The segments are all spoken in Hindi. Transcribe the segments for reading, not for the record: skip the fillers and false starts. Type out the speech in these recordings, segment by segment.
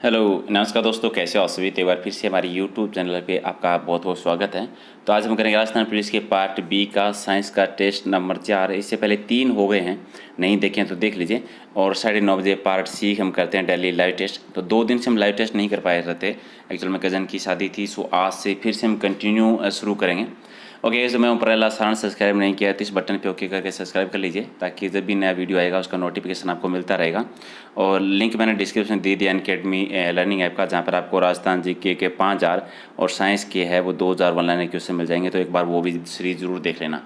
हेलो नमस्कार दोस्तों, कैसे हो आप सभी। एक बार फिर से हमारे यूट्यूब चैनल पे आपका बहुत बहुत स्वागत है। तो आज हम करेंगे राजस्थान पुलिस के पार्ट बी का साइंस का टेस्ट नंबर 4। इससे पहले 3 हो गए हैं, नहीं देखे हैं तो देख लीजिए। और 9:30 बजे पार्ट सी हम करते हैं डेली लाइव टेस्ट। तो 2 दिन से हम लाइव टेस्ट नहीं कर पाए रहते, एक्चुअल में कज़न की शादी थी, सो आज से फिर से हम कंटिन्यू शुरू करेंगे। ओके, तो मैं ऊपर वाला सारण सब्सक्राइब नहीं किया तो इस बटन पे ओके करके सब्सक्राइब कर लीजिए, ताकि जब भी नया वीडियो आएगा उसका नोटिफिकेशन आपको मिलता रहेगा। और लिंक मैंने डिस्क्रिप्शन दे दिया अनअकैडमी लर्निंग ऐप का, जहाँ पर आपको राजस्थान जीके के 5000 और साइंस के है वो 2000 ऑनलाइन क्वेश्चन मिल जाएंगे। तो एक बार वो भी सीरीज जरूर देख लेना।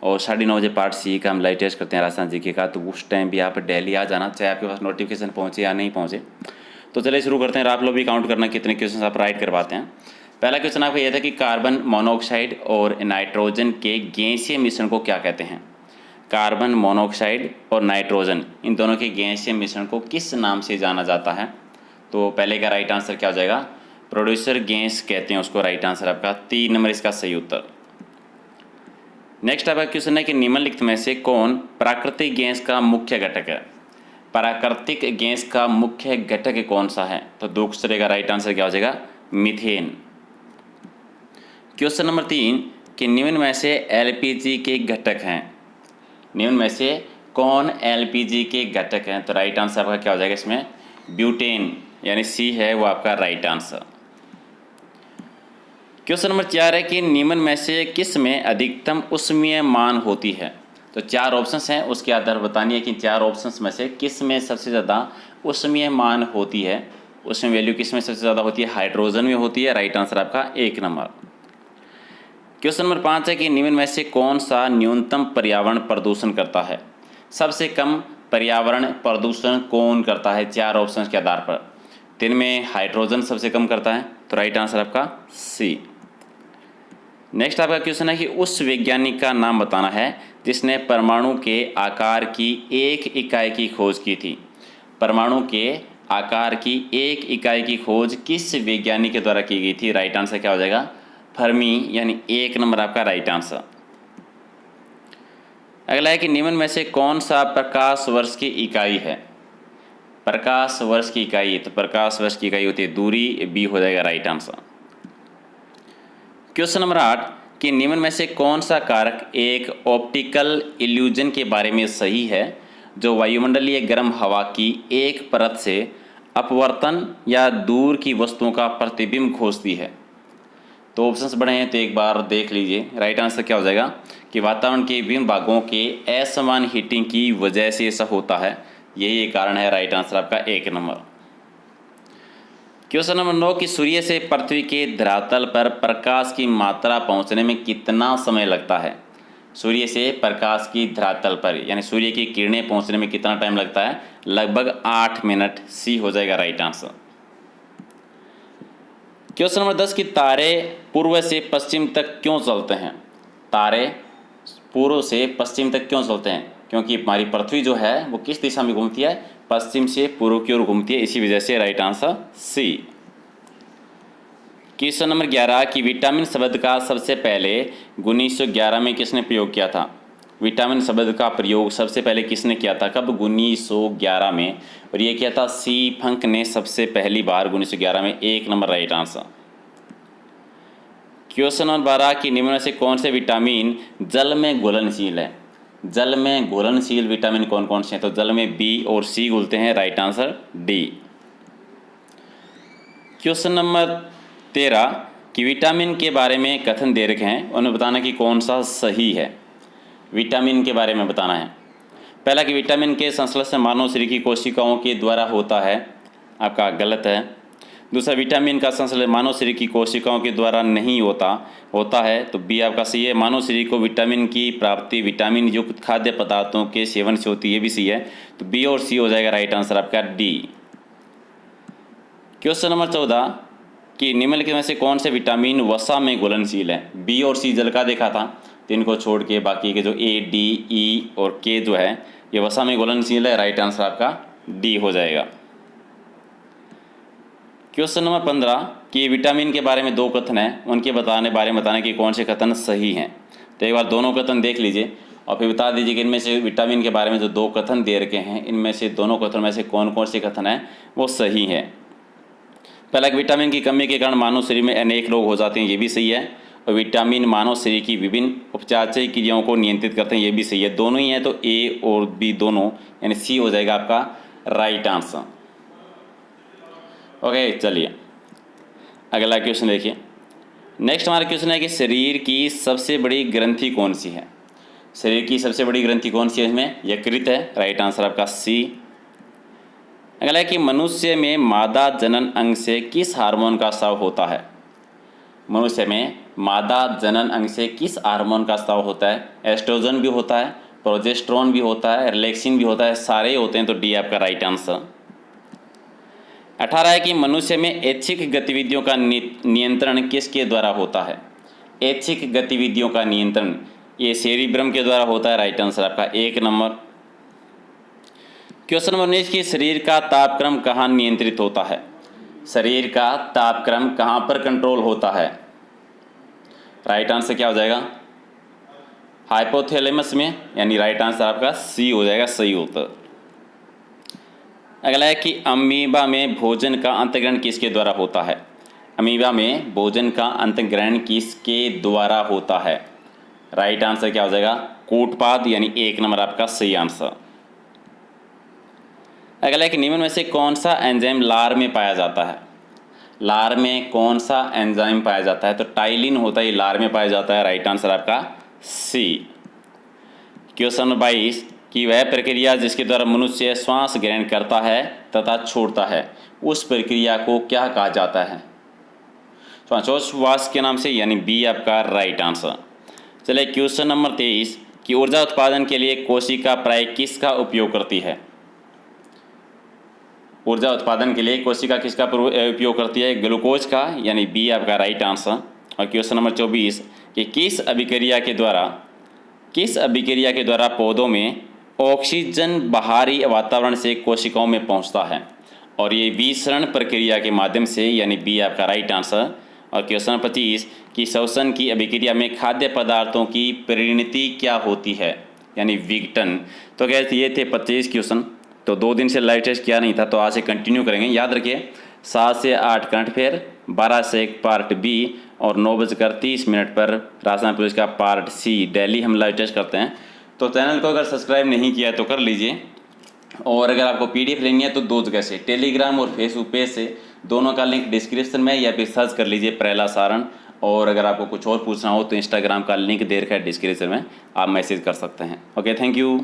और 9:30 बजे पार्ट सी का हम लाइव टेस्ट करते हैं राजस्थान जीके का, तो उस टाइम भी आप डेली आ जाना, चाहे आपके पास नोटिफिकेशन पहुँचे या नहीं पहुँचे। तो चलिए शुरू करते हैं। आप लोग भी काउंट करना कितने क्वेश्चन आप राइट कर पाते हैं। पहला क्वेश्चन आपका यह था कि कार्बन मोनोऑक्साइड और नाइट्रोजन के गैसीय मिश्रण को क्या कहते हैं। कार्बन मोनोऑक्साइड और नाइट्रोजन, इन दोनों के गैसीय मिश्रण को किस नाम से जाना जाता है। तो पहले का राइट आंसर क्या हो जाएगा, प्रोड्यूसर गैस कहते हैं उसको। राइट आंसर आपका 3 नंबर इसका सही उत्तर। नेक्स्ट आपका क्वेश्चन है कि निम्नलिखित में से कौन प्राकृतिक गैस का मुख्य घटक है। प्राकृतिक गैस का मुख्य घटक कौन सा है। तो दूसरे का राइट आंसर क्या हो जाएगा, मीथेन। क्वेश्चन नंबर 3 कि निम्न में से एलपीजी के घटक हैं। निम्न में से कौन एलपीजी के घटक हैं। तो राइट आंसर आपका क्या हो जाएगा इसमें, ब्यूटेन, यानी सी है वो आपका राइट आंसर। क्वेश्चन नंबर 4 है कि निम्न में से किस में अधिकतम ऊष्मीय मान होती है। तो 4 ऑप्शंस हैं, उसके आधार पर बतानी है कि 4 ऑप्शंस में से किस में सबसे ज़्यादा ऊष्मीय मान होती है। उसमें वैल्यू किस में सबसे ज़्यादा होती है, हाइड्रोजन में होती है। राइट आंसर आपका 1 नंबर। क्वेश्चन नंबर 5 है कि निम्न में से कौन सा न्यूनतम पर्यावरण प्रदूषण करता है। सबसे कम पर्यावरण प्रदूषण कौन करता है, 4 ऑप्शंस के आधार पर। तो इनमें हाइड्रोजन सबसे कम करता है, तो राइट आंसर आपका सी। नेक्स्ट आपका क्वेश्चन है कि उस वैज्ञानिक का नाम बताना है जिसने परमाणु के आकार की एक इकाई की खोज की थी। परमाणु के आकार की एक इकाई की खोज किस वैज्ञानिक के द्वारा की गई थी। राइट आंसर क्या हो जाएगा, फर्मी, यानी 1 नंबर आपका राइट आंसर। अगला है कि निम्न में से कौन सा प्रकाश वर्ष की इकाई है। प्रकाश वर्ष की इकाई, तो प्रकाश वर्ष की इकाई होती है दूरी, बी हो जाएगा राइट आंसर। क्वेश्चन नंबर 8 कि निम्न में से कौन सा कारक एक ऑप्टिकल इल्यूजन के बारे में सही है जो वायुमंडलीय गर्म हवा की एक परत से अपवर्तन या दूर की वस्तुओं का प्रतिबिंब खोजती है। तो ऑप्शंस बड़े हैं, तो एक बार देख लीजिए। राइट आंसर क्या हो जाएगा कि वातावरण के विभिन्न भागों के असमान हीटिंग की वजह से ऐसा होता है, यही एक कारण है। राइट आंसर आपका 1 नंबर। क्वेश्चन नंबर 9 कि सूर्य से पृथ्वी के धरातल पर प्रकाश की मात्रा पहुंचने में कितना समय लगता है। सूर्य से प्रकाश की धरातल पर, यानी सूर्य की किरणें पहुंचने में कितना टाइम लगता है, लगभग 8 मिनट। सी हो जाएगा राइट आंसर। क्वेश्चन नंबर 10 कि तारे पूर्व से पश्चिम तक क्यों चलते हैं। तारे पूर्व से पश्चिम तक क्यों चलते हैं, क्योंकि हमारी पृथ्वी जो है वो किस दिशा में घूमती है, पश्चिम से पूर्व की ओर घूमती है, इसी वजह से right answer C. Question number 11 कि विटामिन शब्द का सबसे पहले 1911 में किसने प्रयोग किया था। विटामिन शब्द का प्रयोग सबसे पहले किसने किया था, कब, 1911 में। और ये किया था सी फंक ने सबसे पहली बार 1911 में। 1 number right answer. Question number 12 कि निम्न में से कौन से विटामिन जल में घुलनशील है। जल में घुलनशील विटामिन कौन कौन से हैं। तो जल में बी और सी घुलते हैं, right answer D. Question number 13 कि विटामिन के बारे में कथन दे रखे हैं, उन्हें बताना कि कौन सा सही है। विटामिन के बारे में बताना है। पहला कि विटामिन के संश्लेषण मानव शरीर की कोशिकाओं के द्वारा होता है, आपका गलत है। दूसरा, विटामिन का संश्लेषण मानव शरीर की कोशिकाओं के द्वारा नहीं होता है, तो बी आपका सही है। मानव शरीर को विटामिन की प्राप्ति विटामिन युक्त खाद्य पदार्थों के सेवन से होती है, ये भी सी है। तो बी और सी हो जाएगा राइट आंसर आपका डी। क्वेश्चन नंबर 14 कि निम्नलिखित में से कौन से विटामिन वसा में घुलनशील है। बी और सी जल का देखा था, तो इनको छोड़ के बाकी के जो ए, डी, ई और के जो है ये वसा में घुलनशील है। राइट आंसर आपका डी हो जाएगा। क्वेश्चन नंबर 15 कि विटामिन के बारे में 2 कथन हैं, उनके बारे में बताने कि कौन से कथन सही हैं। तो एक बार दोनों कथन देख लीजिए और फिर बता दीजिए कि इनमें से विटामिन के बारे में जो 2 कथन दे रखे हैं, इनमें से दोनों कथन में से कौन कौन से कथन हैं वो सही हैं। पहला कि विटामिन की कमी के कारण मानव शरीर में अनेक रोग हो जाते हैं, ये भी सही है। और विटामिन मानव शरीर की विभिन्न उपचारात्मक क्रियाओं को नियंत्रित करते हैं, ये भी सही है। दोनों ही हैं तो ए और बी दोनों, यानी सी हो जाएगा आपका राइट आंसर। ओके, चलिए अगला क्वेश्चन देखिए। नेक्स्ट हमारा क्वेश्चन है कि शरीर की सबसे बड़ी ग्रंथि कौन सी है। शरीर की सबसे बड़ी ग्रंथि कौन सी है, इसमें यकृत है, राइट आंसर आपका सी। अगला है कि मनुष्य में मादा जनन अंग से किस हार्मोन का स्राव होता है। मनुष्य में मादा जनन अंग से किस हार्मोन का स्राव होता है। एस्ट्रोजन भी होता है, प्रोजेस्टेरोन भी होता है, रिलैक्सिन भी होता है, सारे होते हैं, तो डी आपका राइट आंसर। 18 है कि मनुष्य में ऐच्छिक गतिविधियों का नियंत्रण किसके द्वारा होता है। ऐच्छिक गतिविधियों का नियंत्रण ये सेरिब्रम के द्वारा होता है, राइट आंसर आपका 1 नंबर। क्वेश्चन नंबर 19 कि शरीर का तापक्रम कहाँ नियंत्रित होता है। शरीर का तापक्रम कहाँ पर कंट्रोल होता है। राइट आंसर क्या हो जाएगा, हाइपोथैलेमस में, यानी राइट आंसर आपका सी हो जाएगा, सही उत्तर। अगला है कि अमीबा में भोजन का अंतर्ग्रहण किसके द्वारा होता है। अमीबा में भोजन का अंतर्ग्रहण किसके द्वारा होता है। राइट आंसर क्या हो जाएगा, कूटपाद, यानी 1 नंबर आपका सही आंसर। अगला है कि निम्न में से कौन सा एंजाइम लार में पाया जाता है। लार में कौन सा एंजाइम पाया जाता है, तो टाइलिन होता है, लार में पाया जाता है, राइट आंसर आपका सी। क्वेश्चन नंबर 22 कि वह प्रक्रिया जिसके द्वारा मनुष्य श्वास ग्रहण करता है तथा छोड़ता है, उस प्रक्रिया को क्या कहा जाता है। श्वासोच्छ्वास के नाम से, यानी बी आपका राइट आंसर। चलिए क्वेश्चन नंबर 23 कि ऊर्जा उत्पादन के लिए कोशिका प्राय किसका उपयोग करती है। ऊर्जा उत्पादन के लिए कोशिका किसका उपयोग करती है, ग्लूकोज का, यानी बी आपका राइट आंसर। और क्वेश्चन नंबर 24 कि किस अभिक्रिया के द्वारा पौधों में ऑक्सीजन बाहरी वातावरण से कोशिकाओं में पहुंचता है, और ये विसरण प्रक्रिया के माध्यम से, यानी बी आपका राइट आंसर। और क्वेश्चन 25 कि श्वसन की अभिक्रिया में खाद्य पदार्थों की परिणति क्या होती है, यानी विघटन। तो कहते ये थे 25 क्वेश्चन। तो 2 दिन से लाइव टेस्ट किया नहीं था, तो आज से कंटिन्यू करेंगे। याद रखिए 7 से 8 करंट अफेयर, 12 से 1 पार्ट बी, और 9:30 पर राजस्थान पुलिस का पार्ट सी डेली हम लाइव टेस्ट करते हैं। तो चैनल को अगर सब्सक्राइब नहीं किया है तो कर लीजिए। और अगर आपको PDF लेनी है तो 2 जगह से, टेलीग्राम और फेसबुक पेज से, दोनों का लिंक डिस्क्रिप्शन में, या फिर सर्च कर लीजिए प्रहलाद सारण। और अगर आपको कुछ और पूछना हो तो इंस्टाग्राम का लिंक दे रखा है डिस्क्रिप्शन में, आप मैसेज कर सकते हैं। Okay, thank you.